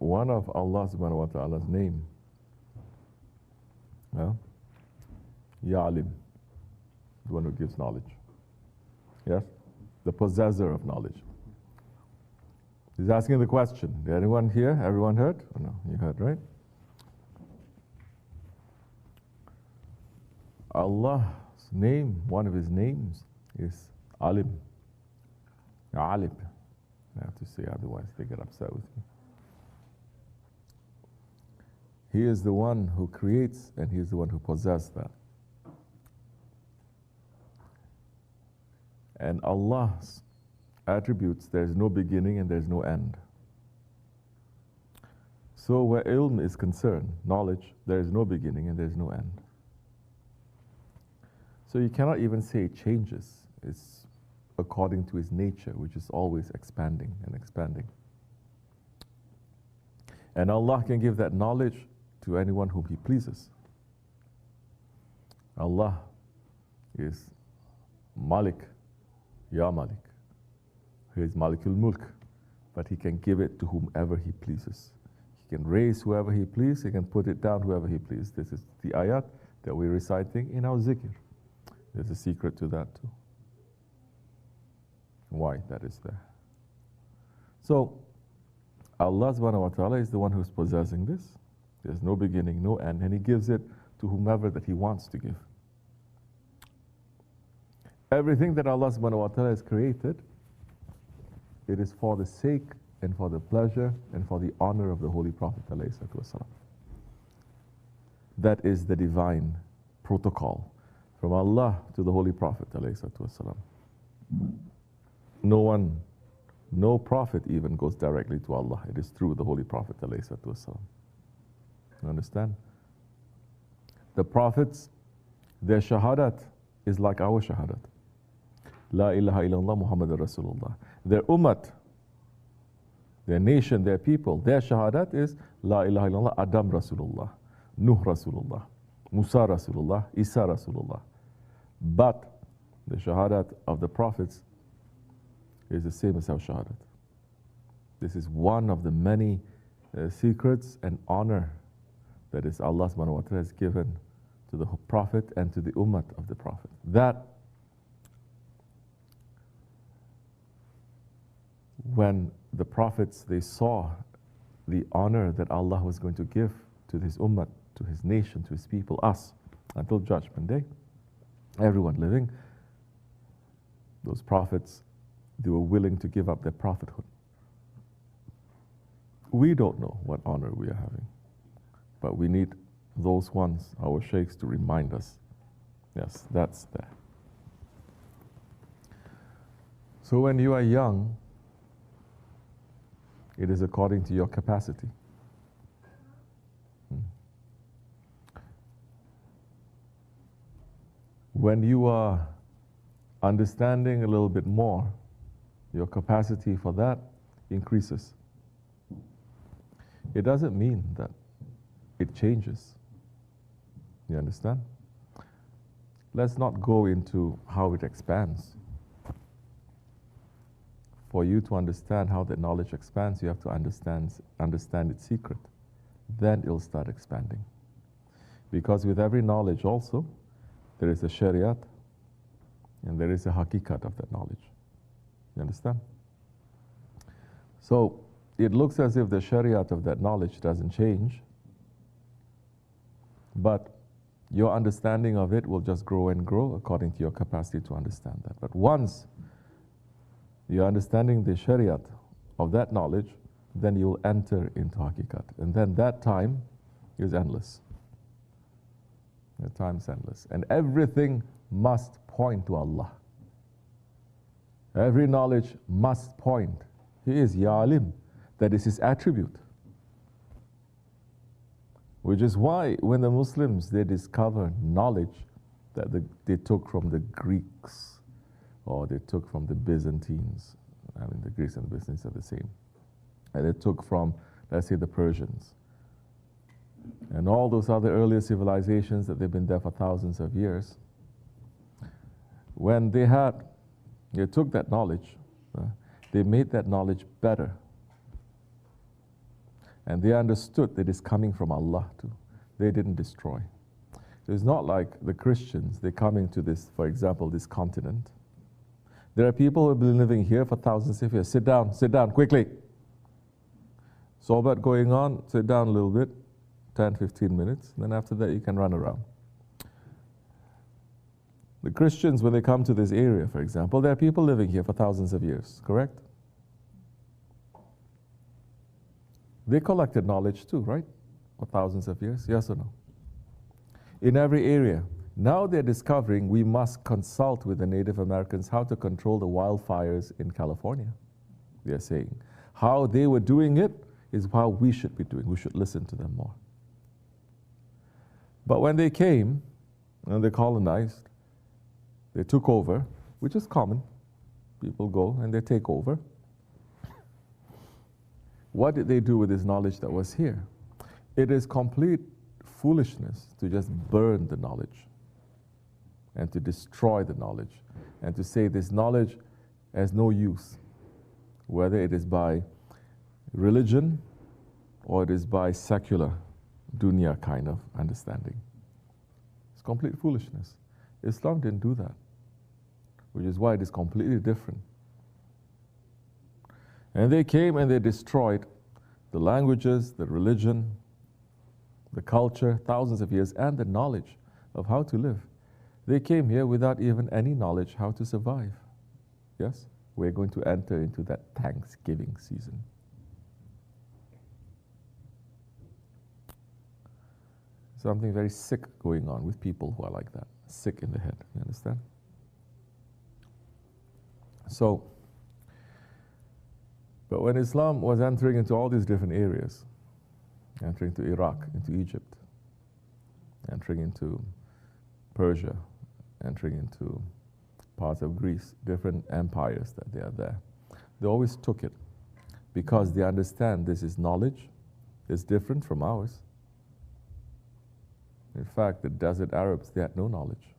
one of Allah subhanahu wa ta'ala's name, Ya Alim, the one who gives knowledge. Yes? The possessor of knowledge. He's asking the question. Did anyone hear? Everyone heard? Oh, no, you heard, right? Allah's name, one of his names is Alim. Alim. I have to say, otherwise they get upset with me. He is the one who creates and he is the one who possesses that. And Allah's attributes, there's no beginning and there's no end. So where ilm is concerned, knowledge, there is no beginning and there's no end. So you cannot even say it changes. It's according to his nature, which is always expanding and expanding. And Allah can give that knowledge to anyone whom he pleases. Allah is Malik, Ya Malik. He is Malikul Mulk, but he can give it to whomever he pleases. He can raise whoever he pleases, he can put it down whoever he pleases. This is the ayat that we're reciting in our zikr. There's a secret to that too. Why that is there. So, Allah subhanahu wa ta'ala is the one who's possessing this. There's no beginning, no end, and he gives it to whomever that he wants to give. Everything that Allah subhanahu wa ta'ala has created, it is for the sake and for the pleasure and for the honor of the Holy Prophet alayhi salatu wasalam. That is the divine protocol from Allah to the Holy Prophet alayhi salatu wasalam. No one, no prophet even goes directly to Allah. It is through the Holy Prophet alayhi salatu wasalam. You understand? The prophets, their shahadat is like our shahadat. La ilaha illallah Muhammadur Rasulullah. Their ummat, their nation, their people, their shahadat is La ilaha illallah Adam Rasulullah, Nuh Rasulullah, Musa Rasulullah, Isa Rasulullah. But the shahadat of the prophets is the same as our shahadat. This is one of the many secrets and honor that is Allah subhanahu wa ta'ala has given to the Prophet and to the ummah of the Prophet. That when the prophets, they saw the honor that Allah was going to give to his ummah, to his nation, to his people, us, until Judgment Day, everyone living, those prophets, they were willing to give up their prophethood. We don't know what honor we are having, but we need those ones, our sheikhs, to remind us, yes, that's there. So when you are young, it is according to your capacity. When you are understanding a little bit more, your capacity for that increases. It doesn't mean that it changes. You understand? Let's not go into how it expands. For you to understand how that knowledge expands, you have to understand its secret. Then it'll start expanding. Because with every knowledge also, there is a shariat and there is a hakikat of that knowledge. You understand? So it looks as if the shariat of that knowledge doesn't change, but your understanding of it will just grow and grow according to your capacity to understand that. But once you're understanding the shariat of that knowledge, then you will enter into hakikat. And then that time is endless. The time is endless. And everything must point to Allah. Every knowledge must point. He is Ya Alim. That is his attribute. Which is why when the Muslims, they discover knowledge that they took from the Greeks, or they took from the Byzantines. I mean, the Greeks and the Byzantines are the same. And they took from, let's say, the Persians. And all those other earlier civilizations that they've been there for thousands of years. When they took that knowledge, they made that knowledge better. And they understood that it's coming from Allah too. They didn't destroy. So it's not like the Christians, they come into this, for example, this continent. There are people who have been living here for thousands of years. Sit down, quickly. Sohbat going on, sit down a little bit, 10, 15 minutes. Then after that, you can run around. The Christians, when they come to this area, for example, there are people living here for thousands of years, correct? They collected knowledge too, right? For thousands of years, yes or no? In every area. Now they're discovering we must consult with the Native Americans how to control the wildfires in California. They're saying how they were doing it is how we should be doing. We should listen to them more. But when they came and they colonized, they took over, which is common. People go and they take over. What did they do with this knowledge that was here? It is complete foolishness to just burn the knowledge and to destroy the knowledge and to say this knowledge has no use, whether it is by religion or it is by secular dunya kind of understanding. It's complete foolishness. Islam didn't do that, which is why it is completely different. And they came and they destroyed the languages, the religion, the culture, thousands of years, and the knowledge of how to live. They came here without even any knowledge how to survive. Yes? We're going to enter into that Thanksgiving season. Something very sick going on with people who are like that, sick in the head, you understand? So, but when Islam was entering into all these different areas, entering into Iraq, into Egypt, entering into Persia, entering into parts of Greece, different empires that they are there, they always took it because they understand this is knowledge, it's different from ours. In fact, the desert Arabs, they had no knowledge.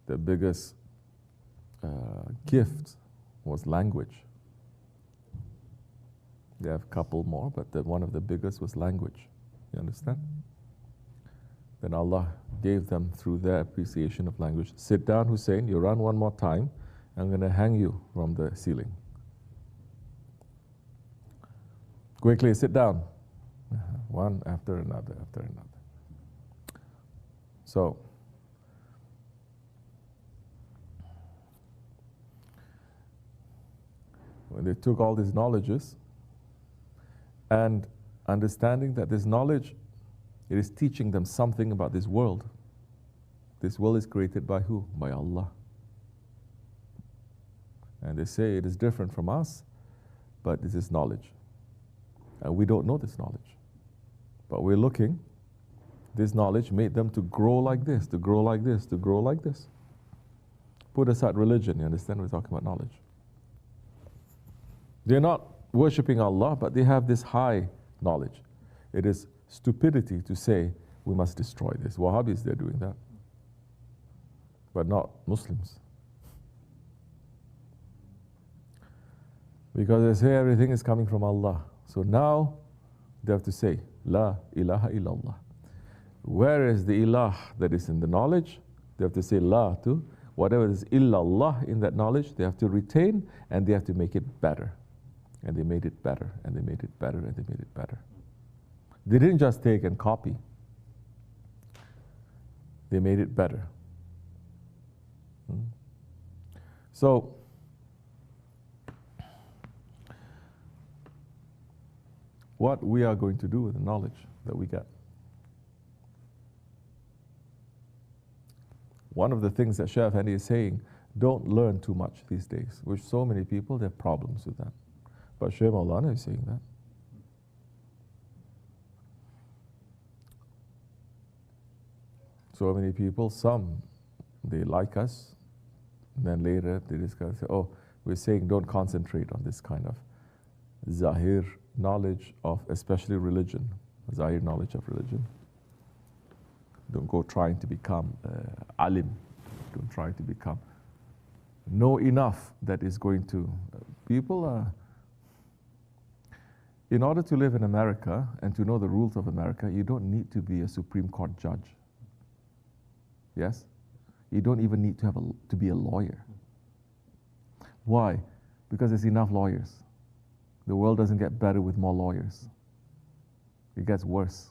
The biggest gift was language. They have a couple more, but one of the biggest was language. You understand? Then Allah gave them through their appreciation of language. Sit down, Hussein, you run one more time, I'm going to hang you from the ceiling. Quickly, sit down. One after another, after another. So, when they took all these knowledges and understanding that this knowledge, it is teaching them something about this world. This world is created by who? By Allah. And they say it is different from us, but this is knowledge. And we don't know this knowledge. But we're looking, this knowledge made them to grow like this, to grow like this, to grow like this. Put aside religion, you understand? We're talking about knowledge. They're not worshipping Allah, but they have this high knowledge. It is stupidity to say, we must destroy this. Wahhabis, they're doing that. But not Muslims. Because they say everything is coming from Allah. So now, they have to say, La ilaha illallah. Where is the ilah that is in the knowledge? They have to say La too. Whatever is illallah in that knowledge, they have to retain and they have to make it better. And they made it better, and they made it better, and they made it better. They didn't just take and copy. They made it better. So, what we are going to do with the knowledge that we get. One of the things that Shaykh Effendi is saying, don't learn too much these days, which so many people, they have problems with that. But Shaykh Maulana is saying that. So many people, some, they like us, and then later they discuss, oh, we're saying don't concentrate on this kind of zahir knowledge of especially religion, zahir knowledge of religion. Don't go trying to become alim. Don't try to become. Know enough that is going to, people are, In order to live in America and to know the rules of America, you don't need to be a Supreme Court judge. Yes? You don't even need to be a lawyer. Why? Because there's enough lawyers. The world doesn't get better with more lawyers. It gets worse.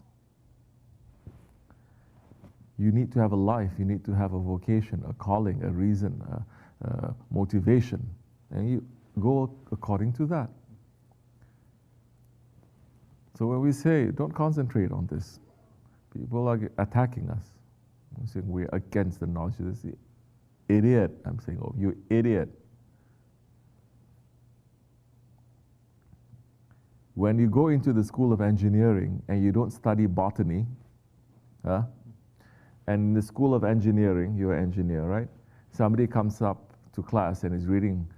You need to have a life, you need to have a vocation, a calling, a reason, a motivation, and you go according to that. So when we say, don't concentrate on this, people are attacking us. I'm saying we're against the knowledge of this. Idiot. I'm saying, oh, you idiot. When you go into the School of Engineering and you don't study botany, and in the School of Engineering, you're an engineer, right? Somebody comes up to class and is reading,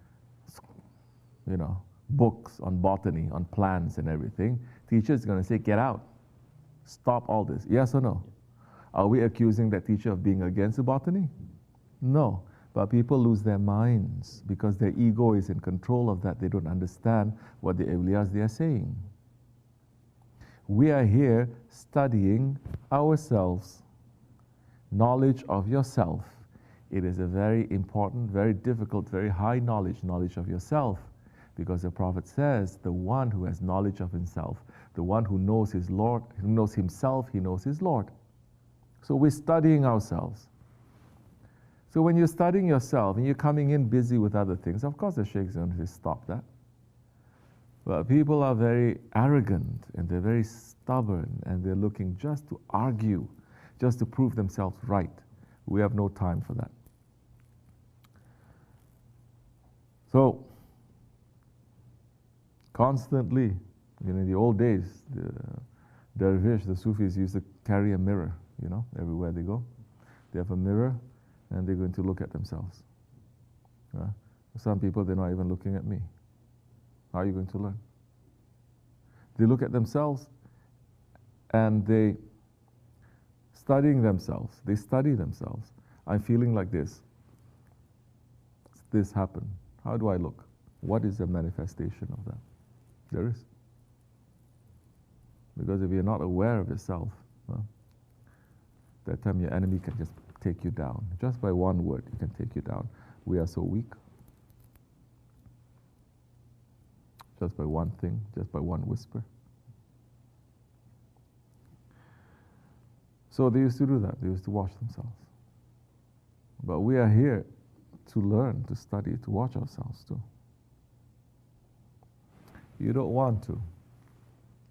books on botany, on plants and everything. Teacher is going to say, get out. Stop all this. Yes or no? Are we accusing that teacher of being against the botany? No. But people lose their minds because their ego is in control of that. They don't understand what the awliyas they are saying. We are here studying ourselves. Knowledge of yourself. It is a very important, very difficult, very high knowledge of yourself. Because the Prophet says, the one who has knowledge of himself, the one who knows his Lord, who knows himself, he knows his Lord. So we're studying ourselves. So when you're studying yourself and you're coming in busy with other things, of course the Sheikh's going to say, stop that. But people are very arrogant and they're very stubborn and they're looking just to argue, just to prove themselves right. We have no time for that. So, constantly, in the old days, the dervish, the Sufis used to carry a mirror, everywhere they go. They have a mirror and they're going to look at themselves. Some people, they're not even looking at me. How are you going to learn? They look at themselves and they studying themselves. They study themselves. I'm feeling like this. This happened. How do I look? What is the manifestation of that? There is. Because if you're not aware of yourself, that time your enemy can just take you down. Just by one word, he can take you down. We are so weak. Just by one thing, just by one whisper. So they used to do that. They used to watch themselves. But we are here to learn, to study, to watch ourselves too. You don't want to.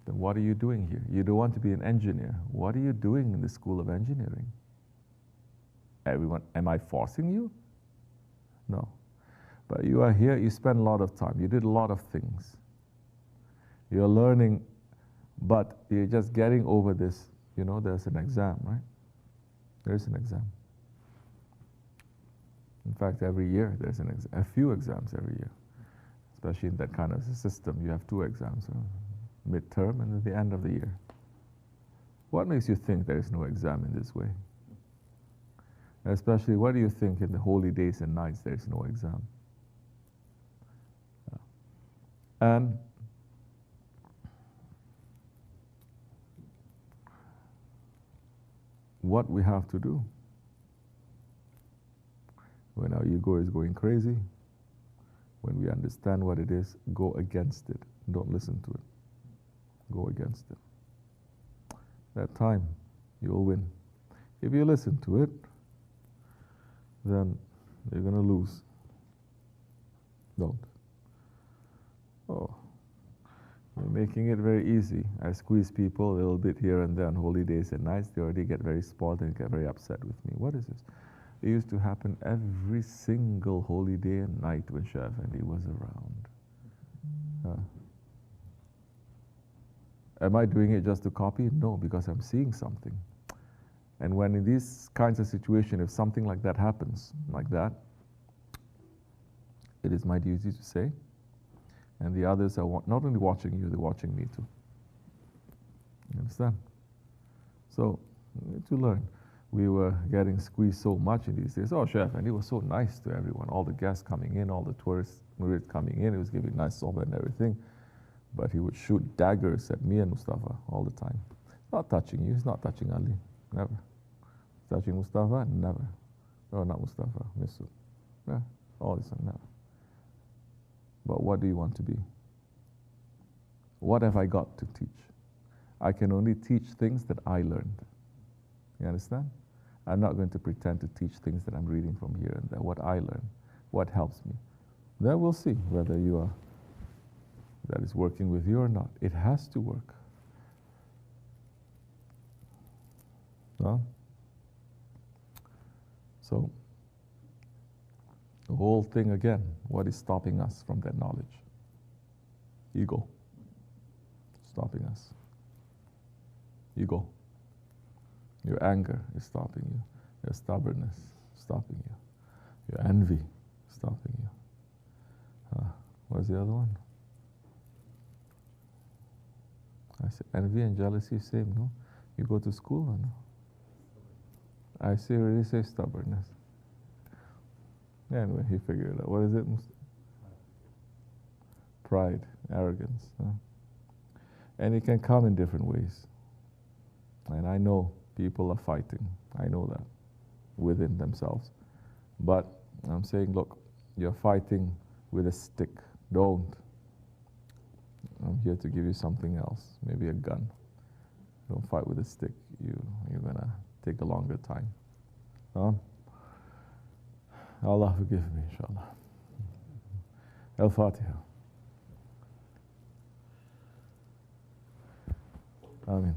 Then what are you doing here? You don't want to be an engineer. What are you doing in the School of Engineering? Everyone, am I forcing you? No. But you are here, you spend a lot of time. You did a lot of things. You're learning, but you're just getting over this. There's an exam, right? There's an exam. In fact, every year there's a few exams every year. Especially in that kind of system, you have 2 exams, midterm and at the end of the year. What makes you think there is no exam in this way? Especially, what do you think in the holy days and nights there is no exam? And what we have to do when our ego is going crazy, when we understand what it is, go against it. Don't listen to it. Go against it. That time, you'll win. If you listen to it, then you're going to lose. Don't. Oh, we're making it very easy. I squeeze people a little bit here and there on holy days and nights. They already get very spoiled and get very upset with me. What is this? It used to happen every single holy day and night when Shaykh Effendi was around. Am I doing it just to copy? No, because I'm seeing something. And when in these kinds of situations, if something like that happens, like that, it is my duty to say, and the others are not only watching you, they're watching me too. You understand? So, we need to learn. We were getting squeezed so much in these days. Oh, Chef, and he was so nice to everyone. All the guests coming in, all the tourists coming in, he was giving nice sohbah and everything. But he would shoot daggers at me and Mustafa all the time. Not touching you, he's not touching Ali, never. Touching Mustafa, never. No, not Mustafa, Misut. Yeah, all this time, never. But what do you want to be? What have I got to teach? I can only teach things that I learned. You understand? I'm not going to pretend to teach things that I'm reading from here and there, what I learned, what helps me. Then we'll see whether that is working with you or not. It has to work. No? So, the whole thing again, what is stopping us from that knowledge? Ego. Stopping us. Ego. Your anger is stopping you. Your stubbornness is stopping you. Your envy is stopping you. What's the other one? I said envy and jealousy, same, no? You go to school or no? I already say stubbornness. Anyway, he figured it out. What is it? Pride, arrogance. Huh? And it can come in different ways. And I know people are fighting. I know that within themselves. But I'm saying, look, you're fighting with a stick. Don't. I'm here to give you something else, maybe a gun. Don't fight with a stick. You're going to take a longer time. Huh? Allah forgive me, inshallah. Al-Fatiha. Amen.